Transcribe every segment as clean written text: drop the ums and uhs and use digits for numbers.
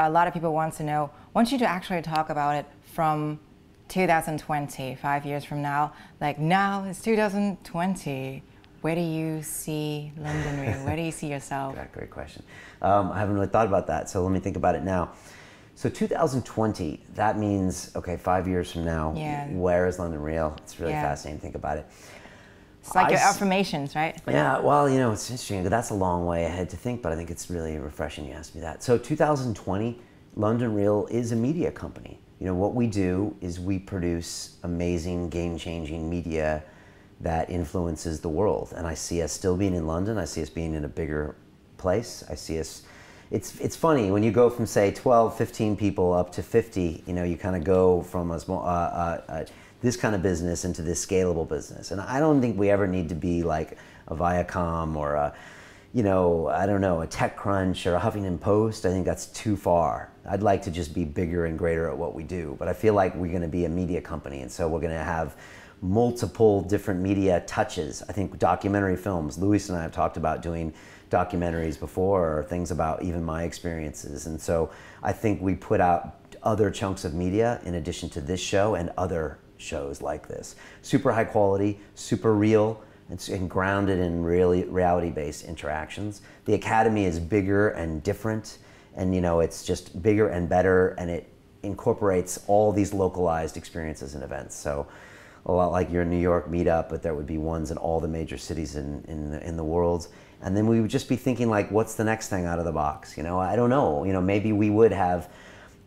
a lot of people want to know, want you to actually talk about it from 2020, 5 years from now. Like now it's 2020. Where do you see London Real? Where do you see yourself? Great question. I haven't really thought about that, so let me think about it now. So 2020, that means, okay, 5 years from now, where is London Real? It's really fascinating to think about it. It's like your affirmations, right? Yeah, well, you know, it's interesting. That's a long way ahead to think, but I think it's really refreshing you asked me that. So 2020, London Real is a media company. You know, what we do is we produce amazing, game-changing media that influences the world. And I see us still being in London. I see us being in a bigger place. I see us, it's funny, when you go from, say, 12, 15 people up to 50, you know, you kind of go from a small, this kind of business into this scalable business. And I don't think we ever need to be like a Viacom or a, you know, I don't know, a TechCrunch or a Huffington Post. I think that's too far. I'd like to just be bigger and greater at what we do. But I feel like we're going to be a media company. And so we're going to have multiple different media touches. I think documentary films, Luis and I have talked about doing documentaries before, or things about even my experiences. And so I think we put out other chunks of media in addition to this show and other shows like this. Super high quality, super real, and grounded in really reality-based interactions. The Academy is bigger and different, and you know, it's just bigger and better, and it incorporates all these localized experiences and events. So a lot like your New York meetup, but there would be ones in all the major cities in the world. And then we would just be thinking like, what's the next thing out of the box? You know, I don't know. You know, maybe we would have,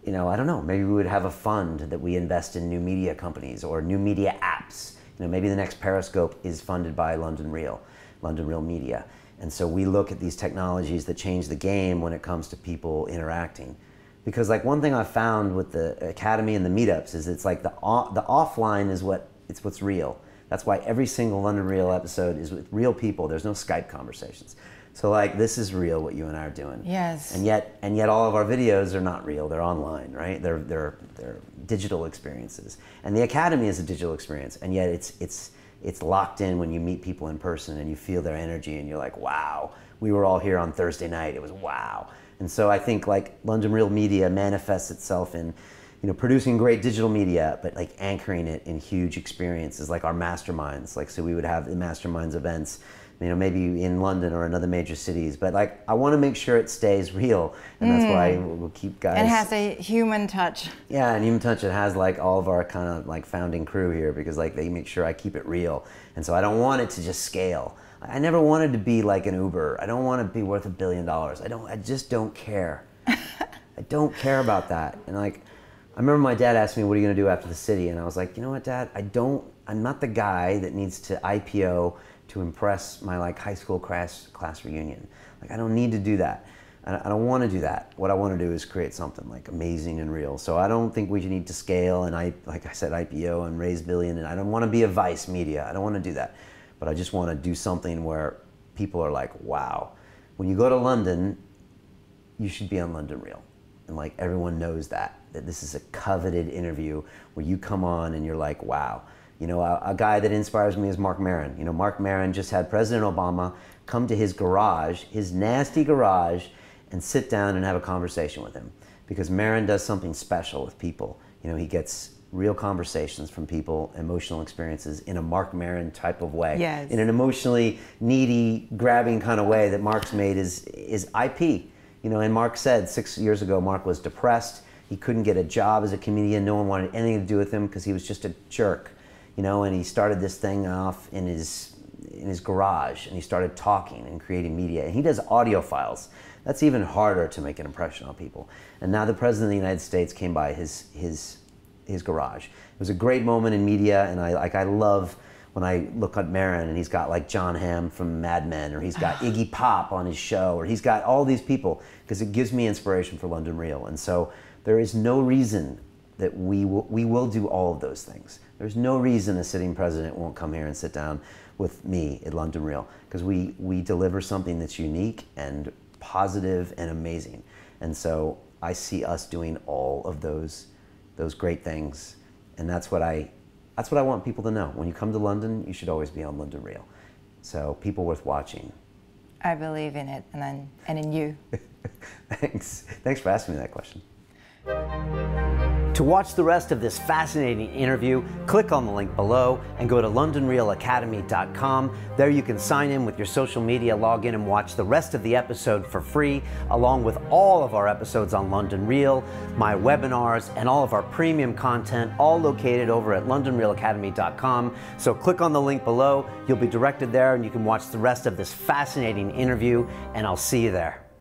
you know, I don't know, maybe we would have a fund that we invest in new media companies or new media apps. You know, maybe the next Periscope is funded by London Real Media. And so we look at these technologies that change the game when it comes to people interacting. Because like one thing I found with the Academy and the meetups is it's like the offline is what's real. That's why every single London Real episode is with real people. There's no Skype conversations. So like, this is real, what you and I are doing. Yes. And yet all of our videos are not real. They're online, right? They're digital experiences. And the Academy is a digital experience. And yet it's locked in when you meet people in person and you feel their energy and you're like, wow, we were all here on Thursday night. It was wow. And so I think like London Real Media manifests itself in, you know, producing great digital media, but like anchoring it in huge experiences, like our masterminds. Like, so we would have the masterminds events, you know, maybe in London or in other major cities. But like, I want to make sure it stays real, and that's why we'll keep guys. It has a human touch. Yeah, and human touch. It has like all of our kind of like founding crew here, because like they make sure I keep it real, and so I don't want it to just scale. I never wanted to be like an Uber. I don't want to be worth $1 billion. I just don't care. I don't care about that. And like, I remember my dad asked me, what are you going to do after the city? And I was like, you know what, Dad, I'm not the guy that needs to IPO to impress my like high school class reunion. Like, I don't need to do that. I don't want to do that. What I want to do is create something like amazing and real. So I don't think we need to scale and like I said, IPO and raise billion. And I don't want to be a Vice Media. I don't want to do that. But I just want to do something where people are like, wow, when you go to London, you should be on London Real. And like everyone knows that this is a coveted interview where you come on and you're like, wow. You know, a guy that inspires me is Marc Maron. You know, Marc Maron just had President Obama come to his garage, his nasty garage, and sit down and have a conversation with him. Because Maron does something special with people. You know, he gets real conversations from people, emotional experiences in a Marc Maron type of way. Yes. In an emotionally needy, grabbing kind of way that Marc's made is IP. You know, and Marc said 6 years ago, Marc was depressed. He couldn't get a job as a comedian. No one wanted anything to do with him because he was just a jerk. You know, and he started this thing off in his garage, and he started talking and creating media. And he does audio files. That's even harder to make an impression on people. And now the President of the United States came by his garage. It was a great moment in media, and I love when I look at Maron and he's got like John Hamm from Mad Men, or he's got Iggy Pop on his show, or he's got all these people, because it gives me inspiration for London Real. And so there is no reason that we will do all of those things. There's no reason a sitting president won't come here and sit down with me at London Real, because we deliver something that's unique and positive and amazing. And so I see us doing all of those great things, and that's what I want people to know. When you come to London, you should always be on London Real. So people worth watching. I believe in it, and in you. Thanks. Thanks for asking me that question. To watch the rest of this fascinating interview, click on the link below and go to londonreelacademy.com. There you can sign in with your social media, log in and watch the rest of the episode for free, along with all of our episodes on London Real, my webinars, and all of our premium content, all located over at londonreelacademy.com. So click on the link below, you'll be directed there and you can watch the rest of this fascinating interview, and I'll see you there.